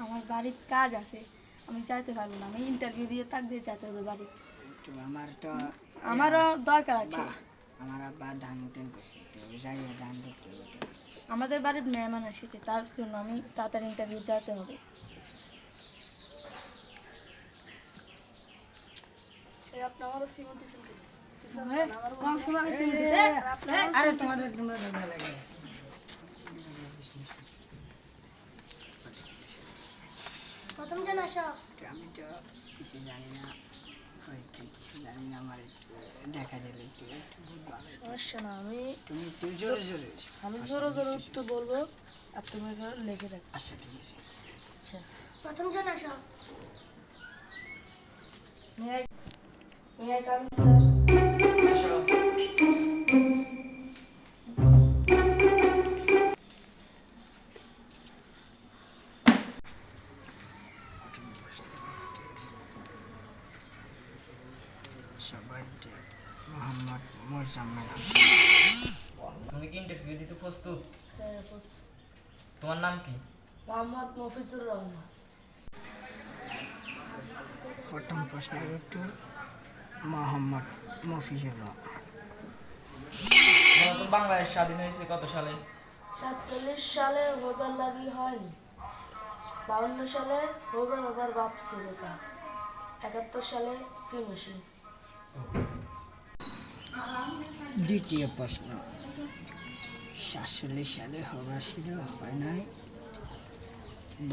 আমার বাড়ির কাজ আছে, আমি যাইতে পারবো না। আমি ইন্টারভিউ দিয়ে দিয়ে যেতে হবে বাড়ি। আমারও দরকার আছে। আমার আব্বা ধান উঠেন করছে, যাইয়া ধান করতে হবে। আমাদের বাড়ির মেহমান এসেছে, তার জন্য আমি তাড়াতাড়ি ইন্টারভিউ যেতে হবে। কম সময় আরে তোমাদের তোমরা ভালো লাগে। প্রথম জন আসো। আমি তো কিছু জানি না, কিছু জানি না, আমার দেখা দিলে একটু সমস্যা না, তুমি একটু জোরে জোরে আমি জোরে জোরে উত্তর বলবো আর তুমি লিখে রাখো। আচ্ছা ঠিক আছে। আচ্ছা, প্রথম জন আসো। মোহাম্মদ মোজাম্মেল। তুমি কি ইন্টারভিউ দিতে প্রস্তুত? তোমার নাম কি? মোহাম্মদ মফিজুর রহমান। প্রথম প্রশ্নের উত্তর মোহাম্মদ মফিজুর রহমান। বাংলাদেশ স্বাধীন হয়েছে কত সালে? 47 সালে হবার লাগি হয়নি, 52 সালে হবার ভাবছিল স্যার, 71 সালে ফিনিশিং। দ্বিতীয় প্রশ্ন 47 সালে হবার ছিল, হয় নাই,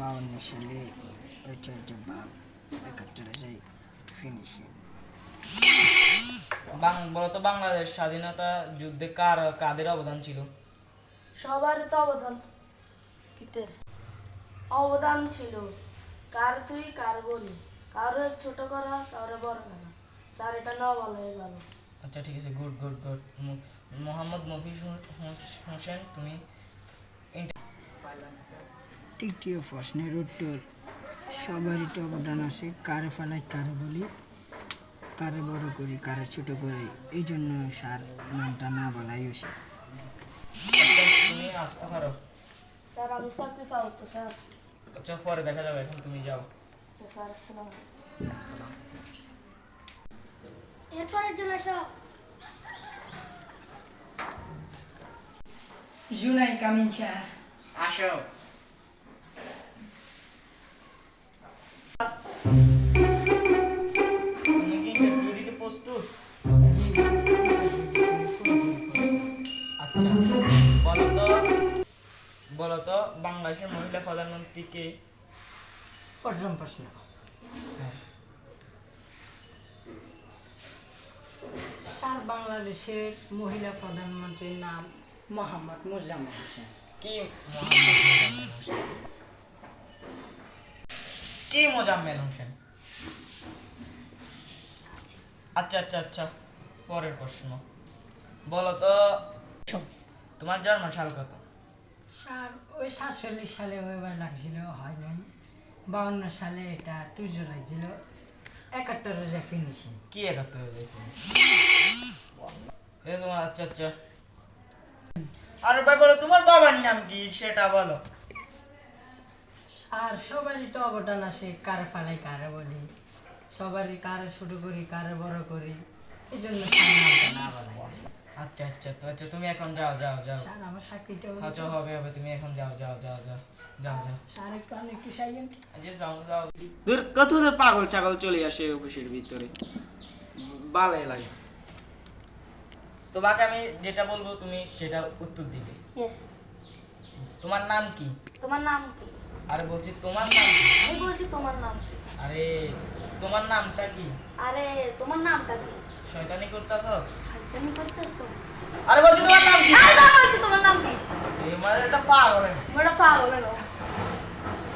52 সালে ওইটা ভাব, 71 যাই ফিনিশিং। বলতো বাংলাদেশ স্বাধীনতা যুদ্ধে কাদের অবদান ছিল? সবারই তো অবদান ছিল, কার তুই কার বলি, কারো ছোট করা কারো বড় করা, স্যার এটা না বলাই ভালো। আচ্ছা ঠিক আছে, good good good. Mohammad Mofiz Hossain, তুমি তৃতীয় প্রশ্নের উত্তর সবারই তো অবদান আছে, কারে ফেলাই কারে বলি, কারে বড় করি কারে ছোট করি, এই জন্য স্যার নামটা না বলাই উচিত। তুমি আসতে পারো। স্যার আমি চাকরি পাবো তো স্যার? আচ্ছা পরে দেখা যাবে, এখন তুমি যাও। আচ্ছা স্যার, আসসালামু আসসালাম। এরপরের জন্য সব জুনাই কামিং স্যার। আসো। তুমি কি ইন্টারভিউ দিতে প্রস্তুত? জি। আচ্ছা বলতো বাংলাদেশের মহিলা প্রধানমন্ত্রী কে? প্রথম প্রশ্ন স্যার, বাংলাদেশের মহিলা প্রধানমন্ত্রীর নাম মোহাম্মদ মোজাম্মেল হোসেন। কি মোজাম্মেল হোসেন? কি মোজাম্মেল হোসেন? আচ্ছা আচ্ছা আচ্ছা, পরের প্রশ্ন বলতো তোমার জন্ম সাল কত? স্যার ওই 47 সালে ওইবার লাগছিল, হয় নাই, 52 সালে এটা 2 জুলাই ছিল, 71 যে ফিনিশিং। কি 71 হয়ে যায় তোমার? আচ্ছা আচ্ছা, আরে ভাই বলো তোমার বাবার নাম কি সেটা বলো। আর সবারই তো অবদান আছে, কারে ফালাই কারে বলি, সবারই কারে ছোট করি কারে বড় করি, এই জন্য নামটা না বলাই। আচ্ছা আচ্ছা, তো আচ্ছা তুমি এখন যাও যাও যাও। স্যার আমার চাকরিটা আচ্ছা হবে হবে, তুমি এখন যাও যাও যাও যাও যাও যাও। স্যার একটু সাইলেন্ট। আচ্ছা যাও যাও। দূর কত দূর পাগল ছাগল চলে আসে অফিসের ভিতরে, ভালোই লাগে। তোমাকে আমি যেটা বলবো তুমি সেটা উত্তর দিবে। ইয়েস। তোমার নাম কি? তোমার নাম কি? আরে বলছি তোমার নাম কি? আমি বলছি তোমার নাম কি? আরে তোমার নামটা কি? আরে তোমার নামটা কি? শয়তানি করতেছো? শয়তানি করতেছো? আরে বলছি তোমার নাম কি? আরে না, বলছি তোমার নাম কি? এই মানে এটা পাগল। বড় পাগল হলো।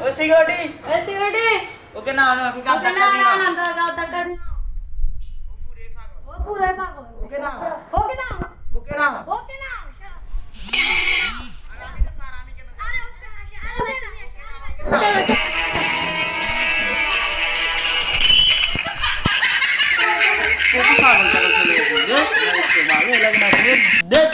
ওই সিকিউরিটি, এই সিকিউরিটি, ওকে না না, ওকে কাট ওকে ধাক্কা না দিও না না। না, ধাক্কা দিও না। ও পুরো পাগল। ওকে না ওকে না, ওকে না। ওকে না। আরে আমি তো স্যার, আমি কেন? আরে ওকে না, আরে না। কত পাগল ছাগল চলে গেছে, দেখ ভালো লাগে না, দেখ।